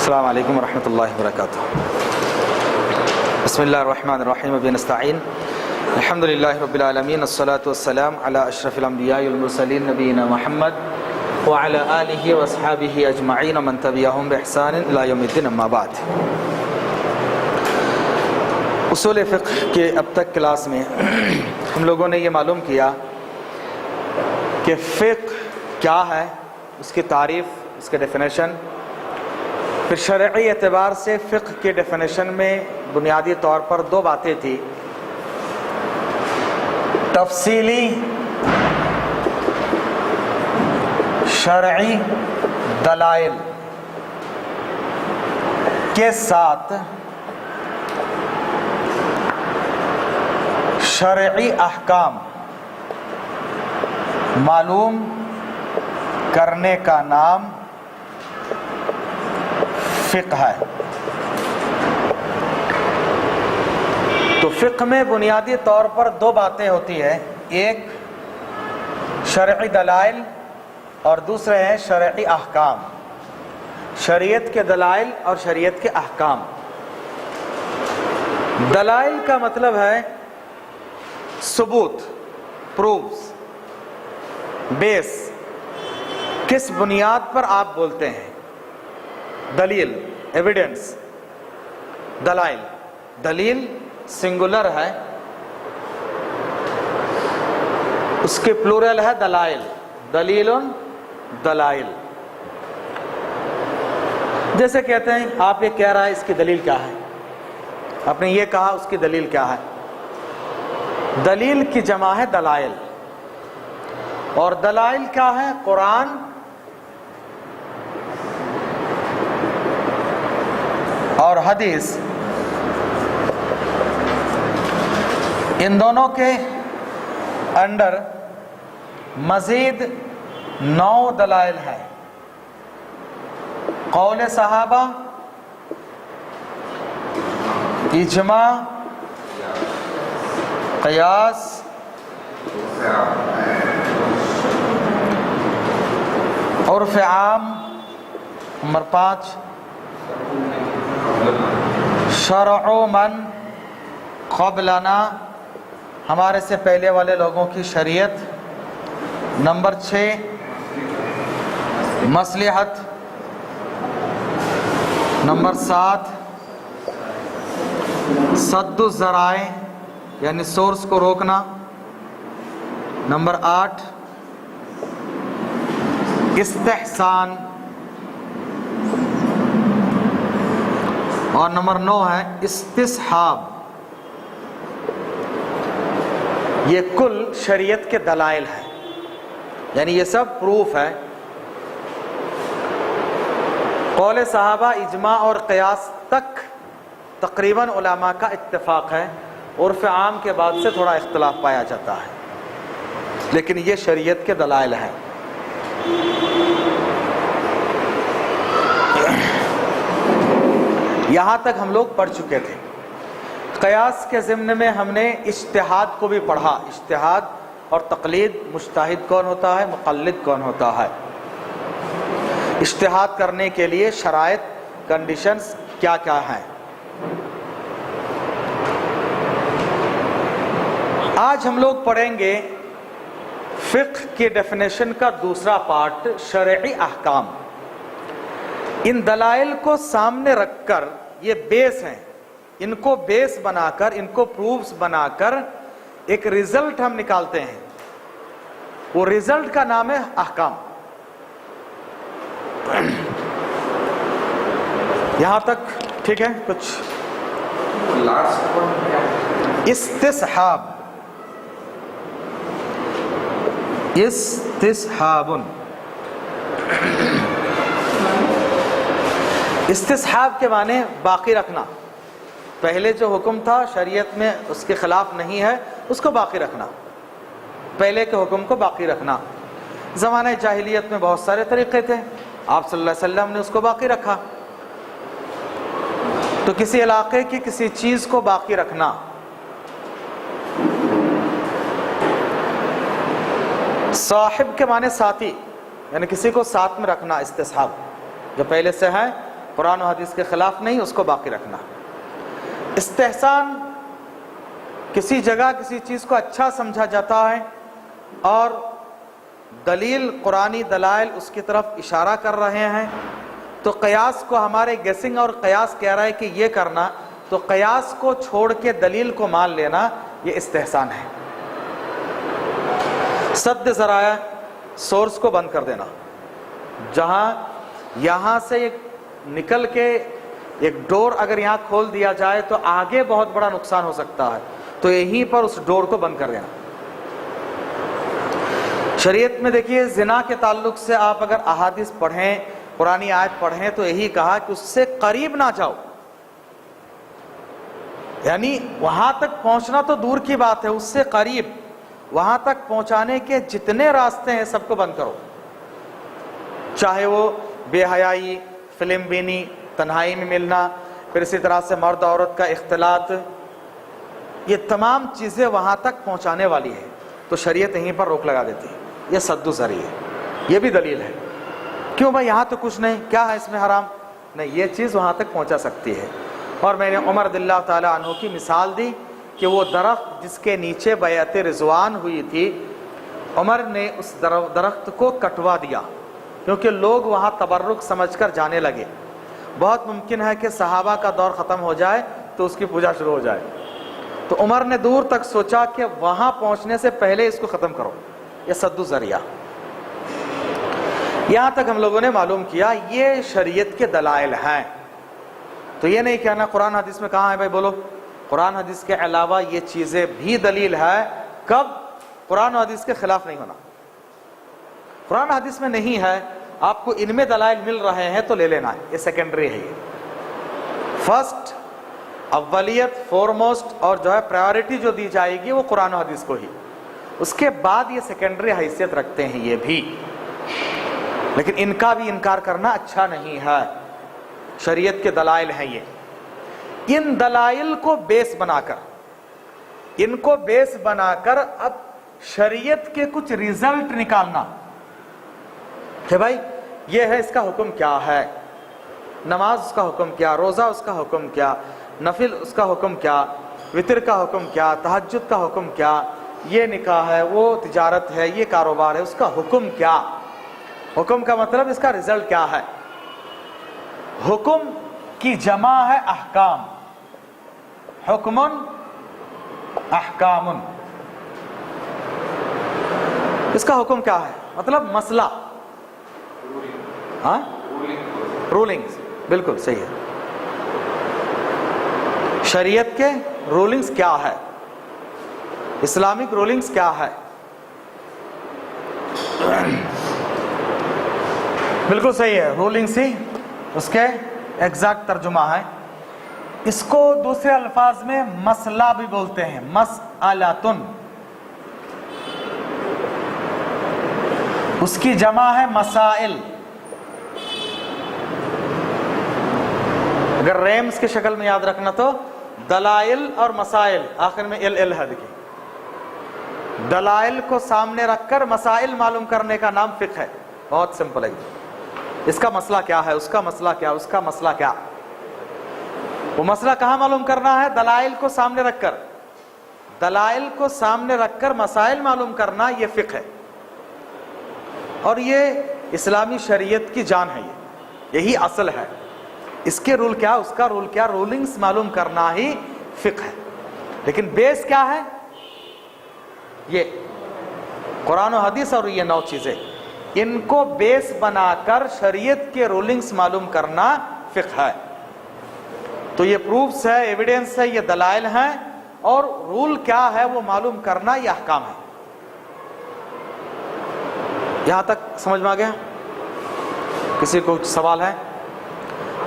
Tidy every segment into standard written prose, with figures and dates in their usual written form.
السلام علیکم ورحمۃ اللہ وبرکاتہ۔ بسم اللہ الرحمن الرحیم وبہ نستعین الحمد للہ رب العالمین والصلاة والسلام علی اشرف الانبیاء والمرسلین نبینا محمد وعلی آلہ واصحابہ اجمعین ومن تبعہم بإحسان الی یوم الدین، اما بعد۔ اصول فقہ کے اب تک کلاس میں ہم لوگوں نے یہ معلوم کیا کہ فقہ کیا ہے، اس کی تعریف، اس کے ڈیفینیشن۔ پھر شرعی اعتبار سے فقہ کے ڈیفینیشن میں بنیادی طور پر دو باتیں تھیں: تفصیلی شرعی دلائل کے ساتھ شرعی احکام معلوم کرنے کا نام فقہ ہے۔ تو فقہ میں بنیادی طور پر دو باتیں ہوتی ہیں، ایک شرعی دلائل اور دوسرے ہیں شرعی احکام، شریعت کے دلائل اور شریعت کے احکام۔ دلائل کا مطلب ہے ثبوت، پروفز، بیس، کس بنیاد پر آپ بولتے ہیں۔ دلیل، ایویڈنس، دلائل، دلیل سنگولر ہے، اس کے پلورل ہے دلائل، دلیل، دلائل۔ جیسے کہتے ہیں آپ یہ کہہ رہا ہے، اس کی دلیل کیا ہے، آپ نے یہ کہا، اس کی دلیل کیا ہے۔ دلیل کی جمع ہے دلائل، اور دلائل کیا ہے؟ قرآن اور حدیث، ان دونوں کے انڈر مزید 9 دلائل ہیں: قول صحابہ، اجماع، قیاس، عرف عام، نمبر 5 شرع من قبلنا، ہمارے سے پہلے والے لوگوں کی شریعت، نمبر 6 مصلحت، نمبر 7 سد الذرائع یعنی سورس کو روکنا، نمبر 8 استحسان، اور نمبر 9 ہے استصحاب۔ یہ کل شریعت کے دلائل ہیں، یعنی یہ سب پروف ہے۔ قول صحابہ، اجماع اور قیاس تک تقریباً علماء کا اتفاق ہے، عرف عام کے بعد سے تھوڑا اختلاف پایا جاتا ہے، لیکن یہ شریعت کے دلائل ہیں۔ یہاں تک ہم لوگ پڑھ چکے تھے۔ قیاس کے ضمن میں ہم نے اجتہاد کو بھی پڑھا، اجتہاد اور تقلید، مجتہد کون ہوتا ہے، مقلد کون ہوتا ہے، اجتہاد کرنے کے لیے شرائط، کنڈیشنز کیا کیا ہیں۔ آج ہم لوگ پڑھیں گے فقہ کی ڈیفینیشن کا دوسرا پارٹ، شرعی احکام۔ ان دلائل کو سامنے رکھ کر، یہ بیس ہیں، ان کو بیس بنا کر، ان کو پروفز بنا کر ایک ریزلٹ ہم نکالتے ہیں، وہ ریزلٹ کا نام ہے احکام۔ یہاں تک ٹھیک ہے؟ کچھ استصحاب، استصحاب، استصحاب کے معنی باقی رکھنا۔ پہلے جو حکم تھا شریعت میں اس کے خلاف نہیں ہے، اس کو باقی رکھنا، پہلے کے حکم کو باقی رکھنا۔ زمانہ جاہلیت میں بہت سارے طریقے تھے، آپ صلی اللہ علیہ وسلم نے اس کو باقی رکھا۔ تو کسی علاقے کی کسی چیز کو باقی رکھنا، صاحب کے معنی ساتھی، یعنی کسی کو ساتھ میں رکھنا، استصحاب جو پہلے سے ہے قرآن و حدیث کے خلاف نہیں، اس کو باقی رکھنا۔ استحسان کسی جگہ کسی چیز کو اچھا سمجھا جاتا ہے اور دلیل قرآنی دلائل اس کی طرف اشارہ کر رہے ہیں، تو قیاس کو ہمارے گیسنگ اور قیاس کہہ رہا ہے کہ یہ کرنا، تو قیاس کو چھوڑ کے دلیل کو مان لینا یہ استحسان ہے۔ سد ذرائع، سورس کو بند کر دینا، جہاں یہاں سے ایک نکل کے ایک ڈور اگر یہاں کھول دیا جائے تو آگے بہت بڑا نقصان ہو سکتا ہے، تو یہیں پر اس ڈور کو بند کر دینا۔ شریعت میں دیکھیے زنا کے تعلق سے آپ اگر احادیث پڑھیں، قرآنی آیت پڑھیں، تو یہی کہا کہ اس سے قریب نہ جاؤ، یعنی وہاں تک پہنچنا تو دور کی بات ہے، اس سے قریب، وہاں تک پہنچانے کے جتنے راستے ہیں سب کو بند کرو، چاہے وہ بے حیائی، فلم بینی، تنہائی میں ملنا، پھر اسی طرح سے مرد عورت کا اختلاط، یہ تمام چیزیں وہاں تک پہنچانے والی ہے، تو شریعت یہیں پر روک لگا دیتی ہے۔ یہ سد و ذریعہ ہے، یہ بھی دلیل ہے۔ کیوں بھائی یہاں تو کچھ نہیں، کیا ہے اس میں حرام؟ نہیں، یہ چیز وہاں تک پہنچا سکتی ہے۔ اور میں نے عمر رضی اللہ تعالیٰ عنہ کی مثال دی کہ وہ درخت جس کے نیچے بیعت رضوان ہوئی تھی، عمر نے اس درخت کو کٹوا دیا کیونکہ لوگ وہاں تبرک سمجھ کر جانے لگے۔ بہت ممکن ہے کہ صحابہ کا دور ختم ہو جائے تو اس کی پوجا شروع ہو جائے، تو عمر نے دور تک سوچا کہ وہاں پہنچنے سے پہلے اس کو ختم کرو، یہ سد و ذریعہ۔ یہاں تک ہم لوگوں نے معلوم کیا یہ شریعت کے دلائل ہیں، تو یہ نہیں کہنا قرآن حدیث میں کہاں ہے بھائی، بولو۔ قرآن حدیث کے علاوہ یہ چیزیں بھی دلیل ہے، کب؟ قرآن و حدیث کے خلاف نہیں ہونا۔ قرآن حدیث میں نہیں ہے، آپ کو ان میں دلائل مل رہے ہیں تو لے لینا، یہ سیکنڈری ہے۔ یہ فرسٹ، اولیت، فورموسٹ اور جو ہے پرائیورٹی جو دی جائے گی وہ قرآن و حدیث کو ہی، اس کے بعد یہ سیکنڈری حیثیت رکھتے ہیں یہ بھی، لیکن ان کا بھی انکار کرنا اچھا نہیں ہے۔ شریعت کے دلائل ہیں یہ، ان دلائل کو بیس بنا کر، ان کو بیس بنا کر اب شریعت کے کچھ ریزلٹ نکالنا کہ بھائی یہ ہے، اس کا حکم کیا ہے، نماز اس کا حکم کیا، روزہ اس کا حکم کیا، نفل اس کا حکم کیا، وطر کا حکم کیا، تہجد کا حکم کیا، یہ نکاح ہے، وہ تجارت ہے، یہ کاروبار ہے، اس کا حکم کیا، حکم کا مطلب اس کا رزلٹ کیا ہے۔ حکم کی جمع ہے احکام، حکمن احکامن، اس کا حکم کیا ہے، مطلب مسئلہ، ہاں رولنگز، بالکل صحیح ہے۔ شریعت کے رولنگز کیا ہے، اسلامک رولنگز کیا ہے، بالکل صحیح ہے، رولنگز ہی اس کے ایگزیکٹ ترجمہ ہے۔ اس کو دوسرے الفاظ میں مسئلہ بھی بولتے ہیں، مسئلۃن، اس کی جمع ہے مسائل۔ اگر ریمز کی شکل میں یاد رکھنا تو دلائل اور مسائل، آخر میں ال ہے، دیکھیے دلائل کو سامنے رکھ کر مسائل معلوم کرنے کا نام فقہ ہے، بہت سمپل ہے۔ اس کا مسئلہ کیا ہے، اس کا مسئلہ کیا، اس کا مسئلہ کیا، وہ مسئلہ کہاں معلوم کرنا ہے، دلائل کو سامنے رکھ کر، دلائل کو سامنے رکھ کر مسائل معلوم کرنا، یہ فقہ ہے، اور یہ اسلامی شریعت کی جان ہے، یہی اصل ہے۔ اس کے رول کیا، اس کا رول کیا، رولنگز معلوم کرنا ہی فقہ ہے۔ لیکن بیس کیا ہے، یہ قرآن و حدیث اور یہ 9 چیزیں، ان کو بیس بنا کر شریعت کے رولنگز معلوم کرنا فقہ ہے۔ تو یہ پروفز ہے، ایویڈنس ہے، یہ دلائل ہیں، اور رول کیا ہے وہ معلوم کرنا یہ احکام ہے۔ یہاں تک سمجھ میں آ گیا؟ کسی کو کچھ سوال ہے؟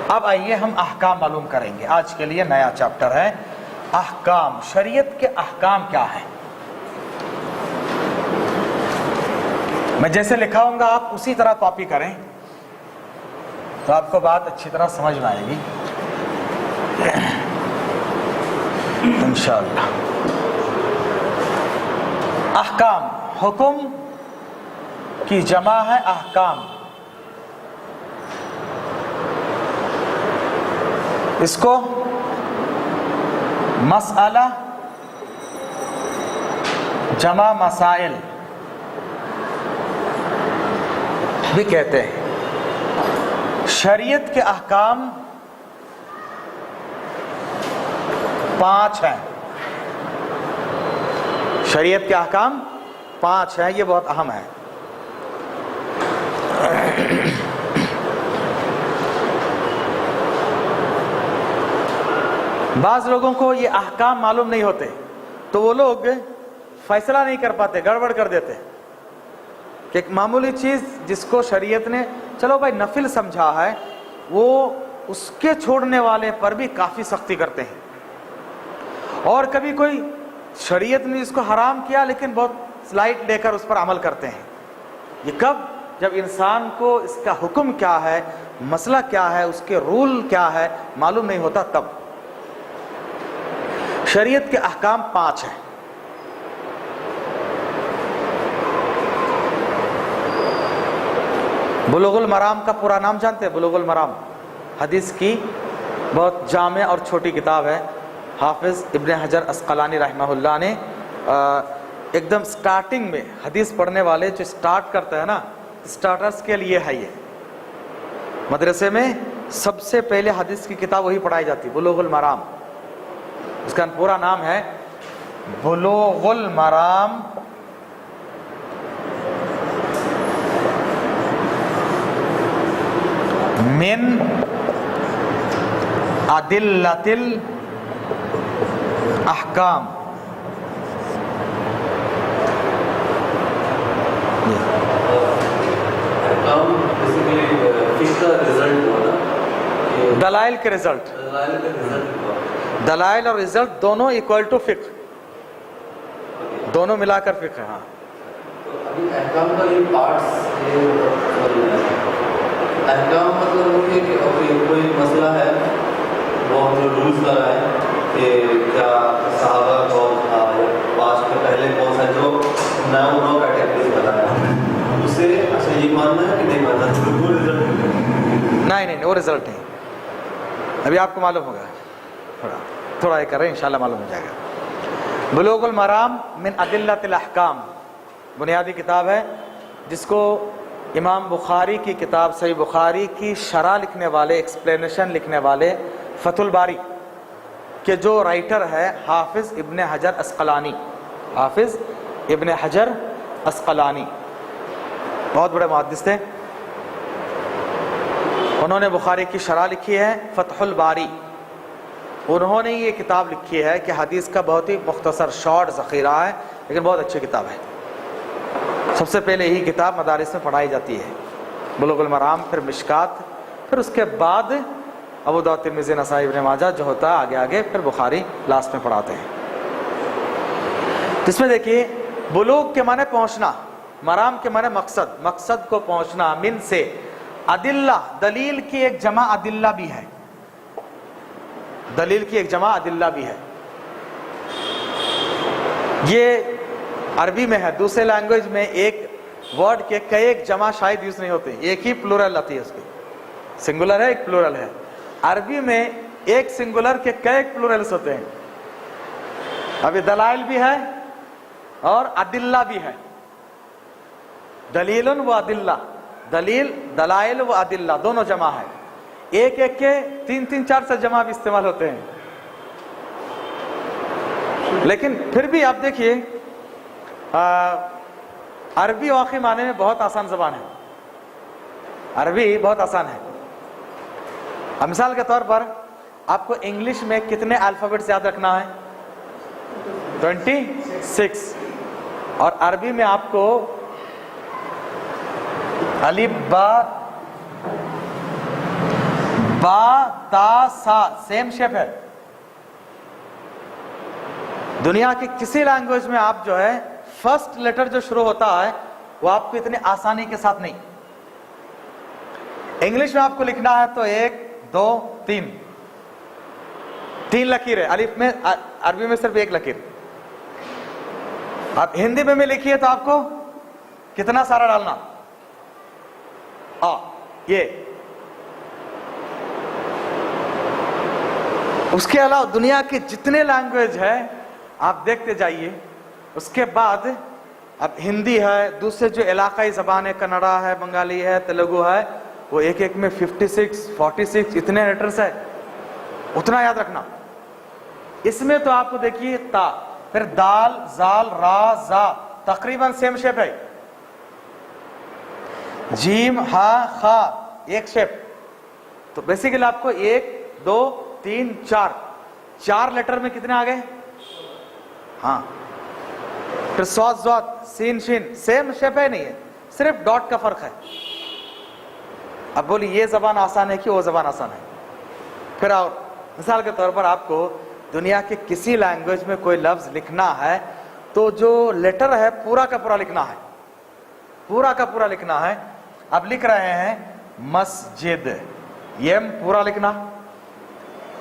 اب آئیے ہم احکام معلوم کریں گے۔ آج کے لیے نیا چیپٹر ہے احکام، شریعت کے احکام کیا ہیں۔ میں جیسے لکھا ہوں گا آپ اسی طرح کاپی کریں تو آپ کو بات اچھی طرح سمجھ میں آئے گی انشاءاللہ۔ احکام، حکم کی جمع ہے احکام۔ اس کو مسئلہ جمع مسائل بھی کہتے ہیں۔ شریعت کے احکام 5 ہیں، شریعت کے احکام 5 ہیں، یہ بہت اہم ہے۔ بعض لوگوں کو یہ احکام معلوم نہیں ہوتے تو وہ لوگ فیصلہ نہیں کر پاتے، گڑبڑ کر دیتے کہ ایک معمولی چیز جس کو شریعت نے چلو بھائی نفل سمجھا ہے، وہ اس کے چھوڑنے والے پر بھی کافی سختی کرتے ہیں، اور کبھی کوئی شریعت نے اس کو حرام کیا لیکن بہت سلائٹ لے کر اس پر عمل کرتے ہیں۔ یہ کب؟ جب انسان کو اس کا حکم کیا ہے، مسئلہ کیا ہے، اس کے رول کیا ہے معلوم نہیں ہوتا تب۔ شریعت کے احکام 5 ہیں۔ بلوغ المرام کا پورا نام جانتے ہیں؟ بلوغ المرام حدیث کی بہت جامع اور چھوٹی کتاب ہے۔ حافظ ابن حجر اسقلانی رحمہ اللہ نے ایک دم سٹارٹنگ میں حدیث پڑھنے والے جو سٹارٹ کرتا ہے نا، سٹارٹرز کے لیے ہے یہ۔ مدرسے میں سب سے پہلے حدیث کی کتاب وہی پڑھائی جاتی، بلوغ المرام۔ اس کا پورا نام ہے بلوغ المرام من ادلۃ الاحکام۔ دلائل کے رزلٹ، دلائل اور رزلٹ دونوں ایکول ٹو فقہ، دونوں ملا کر فقہ ہے۔ ہاں، احکام کا یہ پارٹس، احکام مطلب وہ کہ کوئی مسئلہ ہے وہ ہم جو رولز لگائیں کہ کیا صحابہ کون تھا یا 5 کے پہلے کون سا، جو نو کیٹیگریز بتایا اسے اچھا یہ ماننا ہے کہ نہیں ماننا، وہ رزلٹ نہیں، وہ رزلٹ نہیں، ابھی آپ کو معلوم ہوگا، تھوڑا یہ کر رہے ہیں، انشاءاللہ معلوم ہو جائے گا۔ بلوغ المرام من ادلۃ الاحکام بنیادی کتاب ہے، جس کو امام بخاری کی کتاب صحیح بخاری کی شرح لکھنے والے، ایکسپلینیشن لکھنے والے فتح الباری کے جو رائٹر ہے حافظ ابن حجر اسقلانی، حافظ ابن حجر اسقلانی بہت بڑے محدث تھے، انہوں نے بخاری کی شرح لکھی ہے فتح الباری۔ انہوں نے یہ کتاب لکھی ہے کہ حدیث کا بہت ہی مختصر شارٹ ذخیرہ ہے، لیکن بہت اچھی کتاب ہے۔ سب سے پہلے یہی کتاب مدارس میں پڑھائی جاتی ہے، بلوغ المرام، پھر مشکات، پھر اس کے بعد ابو داؤد، ترمذی، نسائی، ابن ماجہ جو ہوتا ہے آگے، پھر بخاری لاسٹ میں پڑھاتے ہیں۔ اس میں دیکھیے بلوغ کے معنی پہنچنا، مرام کے معنی مقصد، مقصد کو پہنچنا، من سے، ادلہ دلیل کی ایک جمع ادلہ بھی ہے، دلیل کی ایک جمع ادلہ بھی ہے۔ یہ عربی میں ہے، دوسرے لینگویج میں ایک ورڈ کے کئی ایک جمع شاید یوز نہیں ہوتے، ایک ہی پلورل آتی ہے، اس کی سنگولر ہے، ایک پلورل ہے۔ عربی میں ایک سنگولر کے کئی ایک پلورلز ہوتے ہیں۔ ابھی دلائل بھی ہے اور ادلہ بھی ہے، دلیل و ادلہ، دلیل، دلائل و ادلہ دونوں جمع ہے، ایک ایک کے 3 4 سے جمع بھی استعمال ہوتے ہیں۔ لیکن پھر بھی آپ دیکھیے عربی واقعی معنی میں بہت آسان زبان ہے، عربی بہت آسان ہے۔ اب مثال کے طور پر آپ کو انگلش میں کتنے الفابیٹس یاد رکھنا ہے؟ 26۔ اور عربی میں آپ کو الف با تا سا سیم شیپ ہے۔ دنیا کی کسی لینگویج میں آپ جو ہے فرسٹ لیٹر جو شروع ہوتا ہے وہ آپ کو اتنی آسانی کے ساتھ نہیں۔ انگلش میں آپ کو لکھنا ہے تو 1 2 3 لکیر ہے الف میں، عربی میں صرف 1 لکیر۔ آپ ہندی میں لکھیے تو آپ کو کتنا سارا ڈالنا، یہ اس کے علاوہ دنیا کے جتنے لینگویج ہے آپ دیکھتے جائیے. اس کے بعد اب ہندی ہے, دوسرے جو علاقائی زبان ہے, کنڑا ہے, بنگالی ہے, تیلگو ہے, وہ ایک ایک میں 56 46 اتنے لیٹرز ہے. اتنا یاد رکھنا. اس میں تو آپ کو دیکھیے تا, پھر دال, زال, را, زا تقریباً سیم شیپ ہے. جیم, ہا, خا ایک شیپ. تو بیسیکلی آپ کو 1 2 3 4 لیٹر میں کتنے آ گئے؟ ہاں. پھر صاد, ضاد, سین, شین سیم شیپ ہے, نہیں ہے, صرف ڈاٹ کا فرق ہے. اب بولی یہ زبان آسان ہے کہ وہ زبان آسان ہے؟ پھر اور مثال کے طور پر آپ کو دنیا کے کسی لینگویج میں کوئی لفظ لکھنا ہے تو جو لیٹر ہے پورا کا پورا لکھنا ہے, پورا کا پورا لکھنا ہے. اب لکھ رہے ہیں مسجد, یہ پورا لکھنا,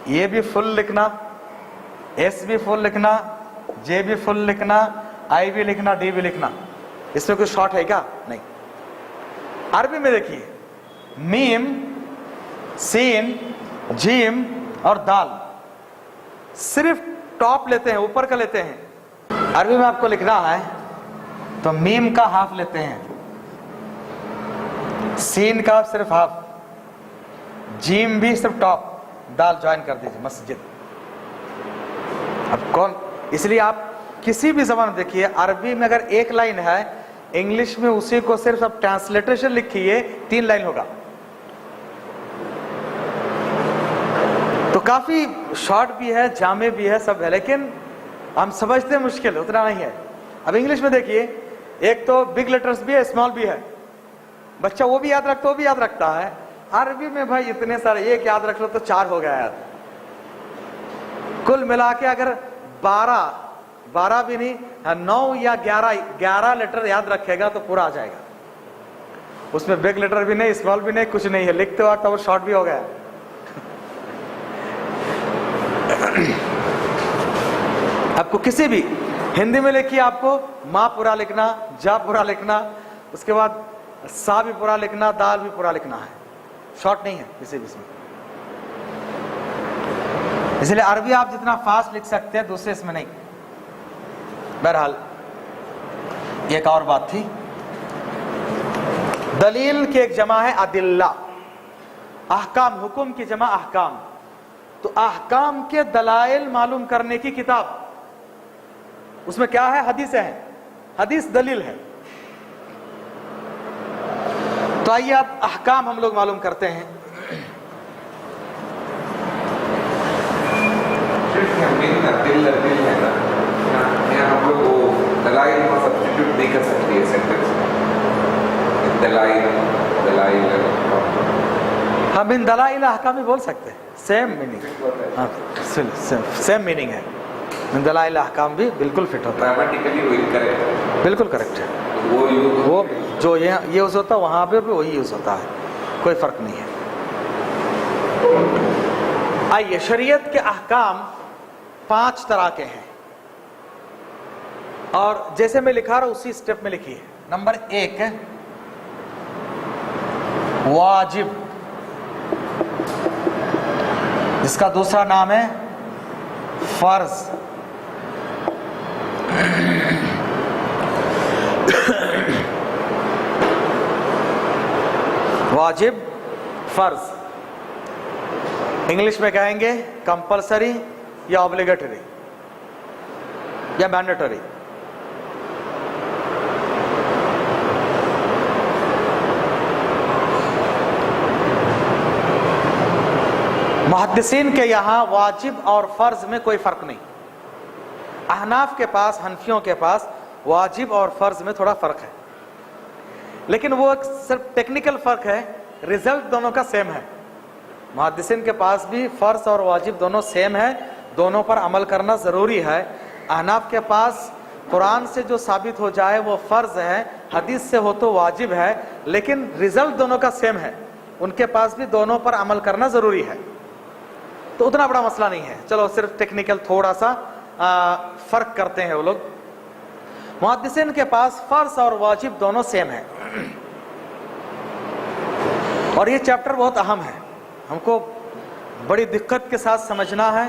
یہ بھی فل لکھنا, ایس بھی فل لکھنا, جے بھی فل لکھنا, آئی بھی لکھنا, ڈی بھی لکھنا. اس میں کوئی شارٹ ہے کیا؟ نہیں. عربی میں دیکھیے میم, سین, جیم اور دال صرف ٹاپ لیتے ہیں, اوپر کا لیتے ہیں. عربی میں آپ کو لکھنا ہے تو میم کا ہاف لیتے ہیں, سین کا صرف ہاف, جیم بھی صرف ٹاپ, دال جوائن کر دیجیے مسجد. اب کون, اس لیے آپ کسی بھی زبان میں دیکھیے, عربی میں اگر ایک لائن ہے, انگلش میں اسی کو صرف اب ٹرانسلیٹریشن لکھیے 3 لائن ہوگا. تو کافی شارٹ بھی ہے, جامع بھی ہے, سب ہے, لیکن ہم سمجھتے ہیں مشکل اتنا نہیں ہے. اب انگلش میں دیکھیے ایک تو بگ لیٹرز بھی ہے, اسمال بھی ہے, بچہ وہ بھی یاد رکھتا, وہ بھی یاد رکھتا ہے. عربی میں بھائی اتنے سارے, ایک یاد رکھ لو تو 4 ہو گیا یار. کل ملا کے اگر 12 بھی نہیں 9 یا 11 لیٹر یاد رکھے گا تو پورا آ جائے گا. اس میں بگ لیٹر بھی نہیں, اسمال بھی نہیں, کچھ نہیں ہے, لکھتے وقت اور شارٹ بھی ہو گیا. آپ کو کسی بھی ہندی میں لکھیے, آپ کو ماں پورا لکھنا, جا پورا لکھنا, اس کے بعد سا بھی پورا لکھنا, دال بھی پورا لکھنا ہے, شارٹ نہیں ہے کسی بھی میں. اس لیے عربی آپ جتنا فاسٹ لکھ سکتے ہیں دوسرے اس میں نہیں. بہرحال ایک اور بات تھی, دلیل کی ایک جمع ہے ادلہ, احکام, حکم کی جمع احکام. تو احکام کے دلائل معلوم کرنے کی کتاب, اس میں کیا ہے؟ حدیثیں ہیں, حدیث دلیل ہے. تو آئیے اب احکام ہم لوگ معلوم کرتے ہیں. دل ہے نا, ہم لوگ وہ دلائل میں سبسٹیٹیوٹ نہیں کر سکتے سینٹینس میں. دلائل ہم ان دلائل احکام ہی بول سکتے ہیں, سیم میننگ, سیم میننگ ہے. من دلائل احکام بھی بالکل فٹ ہوتا ہے, گرامیٹیکلی وہی کریکٹ ہے, بالکل کریکٹ ہے. وہ جو یہ یوز ہوتا ہے وہاں پہ بھی وہی یوز ہوتا ہے, کوئی فرق نہیں ہے. آئیے, شریعت کے احکام 5 طرح کے ہیں, اور جیسے میں لکھا رہا ہوں اسی سٹیپ میں لکھیے. نمبر 1 واجب, جس کا دوسرا نام ہے فرض. واجب, فرض, انگلش میں کہیں گے کمپلسری یا اوبلیگیٹری یا مینڈیٹری. محدثین کے یہاں واجب اور فرض میں کوئی فرق نہیں. احناف کے پاس, حنفیوں کے پاس واجب اور فرض میں تھوڑا فرق ہے, لیکن وہ صرف ٹیکنیکل فرق ہے, رزلٹ دونوں کا سیم ہے. محدثین کے پاس بھی فرض اور واجب دونوں سیم ہے, دونوں پر عمل کرنا ضروری ہے. احناف کے پاس قرآن سے جو ثابت ہو جائے وہ فرض ہے, حدیث سے ہو تو واجب ہے, لیکن رزلٹ دونوں کا سیم ہے. ان کے پاس بھی دونوں پر عمل کرنا ضروری ہے. تو اتنا بڑا مسئلہ نہیں ہے. چلو صرف ٹیکنیکل تھوڑا سا فرق کرتے ہیں وہ لوگ. محدثین کے پاس فرض اور واجب دونوں سیم ہیں, اور یہ چیپٹر بہت اہم ہے, ہم کو بڑی دقت کے ساتھ سمجھنا ہے.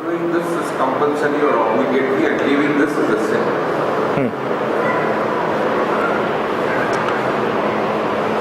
Doing this is compulsory or obligatory and leaving this is a sin.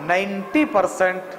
90%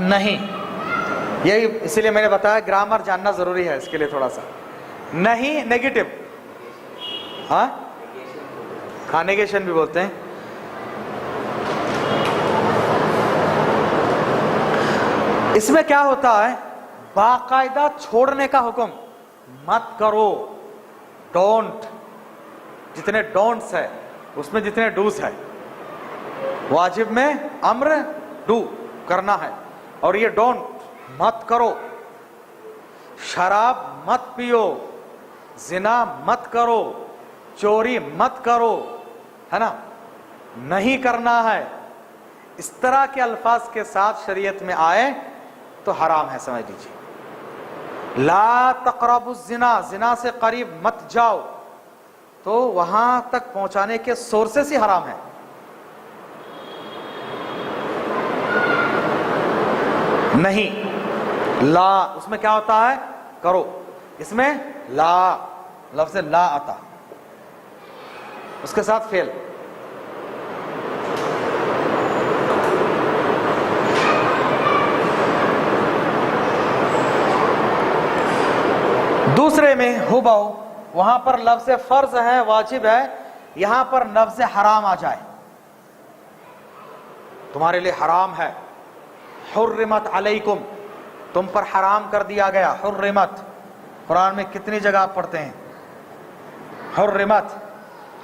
نہیں، یہی اسی لیے میں نے بتایا گرامر جاننا ضروری ہے اس کے لیے تھوڑا سا. نہیں نیگیٹو، ہاں نیگیشن بھی بولتے ہیں. اس میں کیا ہوتا ہے، باقاعدہ چھوڑنے کا حکم، مت کرو، ڈونٹ. جتنے ڈونٹس ہے اس میں جتنے ڈوز ہے. واجب میں امر ڈو کرنا ہے، اور یہ ڈونٹ مت کرو. شراب مت پیو، زنا مت کرو، چوری مت کرو، ہے نا، نہیں کرنا ہے. اس طرح کے الفاظ کے ساتھ شریعت میں آئے تو حرام ہے، سمجھ لیجیے. لا تقربوا الزنا، زنا سے قریب مت جاؤ، تو وہاں تک پہنچانے کے سورسز ہی حرام ہے. نہیں، لا اس میں کیا ہوتا ہے، کرو. اس میں لا، لفظ لا آتا، اس کے ساتھ فعل. دوسرے میں ہبو، وہاں پر لفظ فرض ہے، واجب ہے، یہاں پر لفظ حرام آ جائے، تمہارے لیے حرام ہے. حرمت علیکم، تم پر حرام کر دیا گیا. حرمت قرآن میں کتنی جگہ آپ پڑھتے ہیں، حرمت،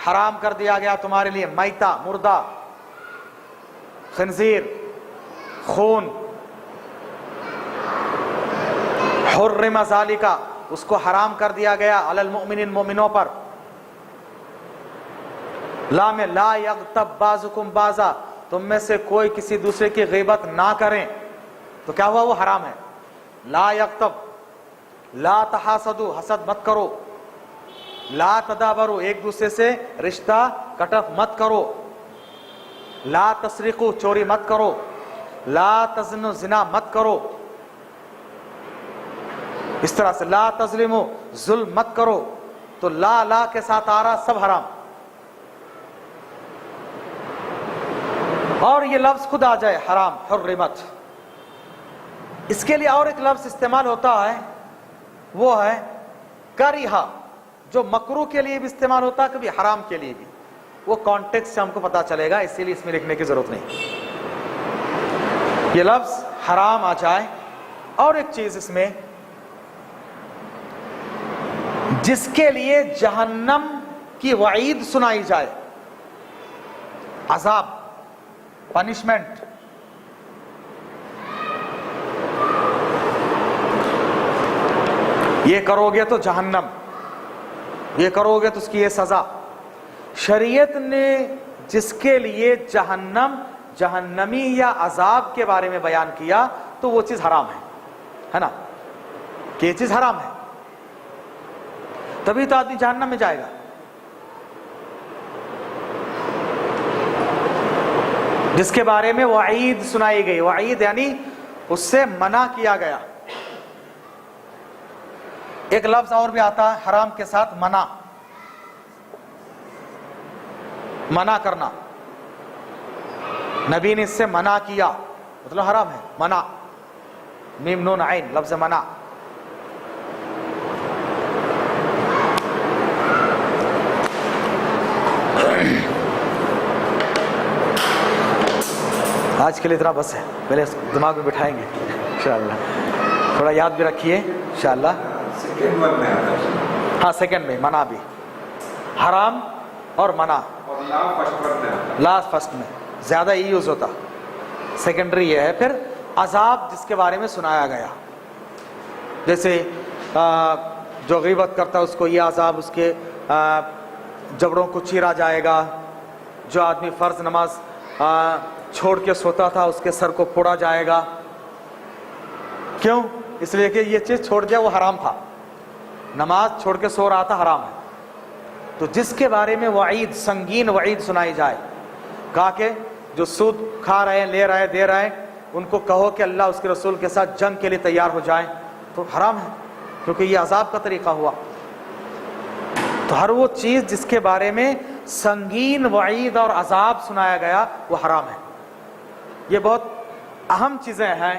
حرام کر دیا گیا تمہارے لیے. میتہ، مردہ، خنزیر، خون. حرم ذالک، اس کو حرام کر دیا گیا علی المؤمنین، مومنوں پر. لا میں لا یغتب بعضکم بعضا، تم میں سے کوئی کسی دوسرے کی غیبت نہ کریں، تو کیا ہوا، وہ حرام ہے. لا یغتب، لا تحاسدوا، حسد مت کرو. لا تدابروا، ایک دوسرے سے رشتہ کٹف مت کرو. لا تسرقوا، چوری مت کرو. لا تزنوا، زنا مت کرو. اس طرح سے لا تظلموا، ظلم مت کرو. تو لا کے ساتھ آ رہا سب حرام. اور یہ لفظ خود آ جائے حرام، حرمت. اس کے لیے اور ایک لفظ استعمال ہوتا ہے، وہ ہے کریہا، جو مکروہ کے لیے بھی استعمال ہوتا ہے، کبھی حرام کے لیے بھی. وہ کانٹیکسٹ سے ہم کو پتا چلے گا، اسی لیے اس میں لکھنے کی ضرورت نہیں. یہ لفظ حرام آ جائے. اور ایک چیز اس میں، جس کے لیے جہنم کی وعید سنائی جائے، عذاب، پنشمنٹ. یہ کرو گے تو جہنم، یہ کرو گے تو اس کی یہ سزا. شریعت نے جس کے لیے جہنم، جہنمی یا عذاب کے بارے میں بیان کیا تو وہ چیز حرام ہے نا، کہ یہ چیز حرام ہے، تبھی تو آدمی جہنم میں جائے گا. جس کے بارے میں وعید سنائی گئی، وعید یعنی اس سے منع کیا گیا. ایک لفظ اور بھی آتا ہے حرام کے ساتھ، منع، منع کرنا. نبی نے اس سے منع کیا، مطلب حرام ہے. منع، میم نون عین، لفظ منع. آج کے لیے اتنا بس ہے، پہلے دماغ میں بٹھائیں گے انشاءاللہ. تھوڑا یاد بھی رکھیے انشاءاللہ. سیکنڈ ون میں آتا ہے. ہاں سیکنڈ میں منع بھی، حرام اور منع. اور لا فرسٹ ون میں آتا ہے. لاسٹ فرسٹ میں زیادہ ہی یوز ہوتا. سیکنڈری یہ ہے. پھر عذاب جس کے بارے میں سنایا گیا، جیسے جو غیبت کرتا ہے اس کو یہ عذاب، اس کے جبڑوں کو چیرا جائے گا. جو آدمی فرض نماز چھوڑ کے سوتا تھا اس کے سر کو پھوڑا جائے گا. کیوں؟ اس لیے کہ یہ چیز چھوڑ دیا، وہ حرام تھا. نماز چھوڑ کے سو رہا تھا، حرام ہے. تو جس کے بارے میں وعید، سنگین وعید سنائی جائے، کہا کہ جو سود کھا رہے ہیں، لے رہے ہیں، دے رہے ہیں، ان کو کہو کہ اللہ اس کے رسول کے ساتھ جنگ کے لیے تیار ہو جائیں، تو حرام ہے، کیونکہ یہ عذاب کا طریقہ ہوا. تو ہر وہ چیز جس کے بارے میں سنگین وعید اور عذاب سنایا گیا وہ حرام ہے. یہ بہت اہم چیزیں ہیں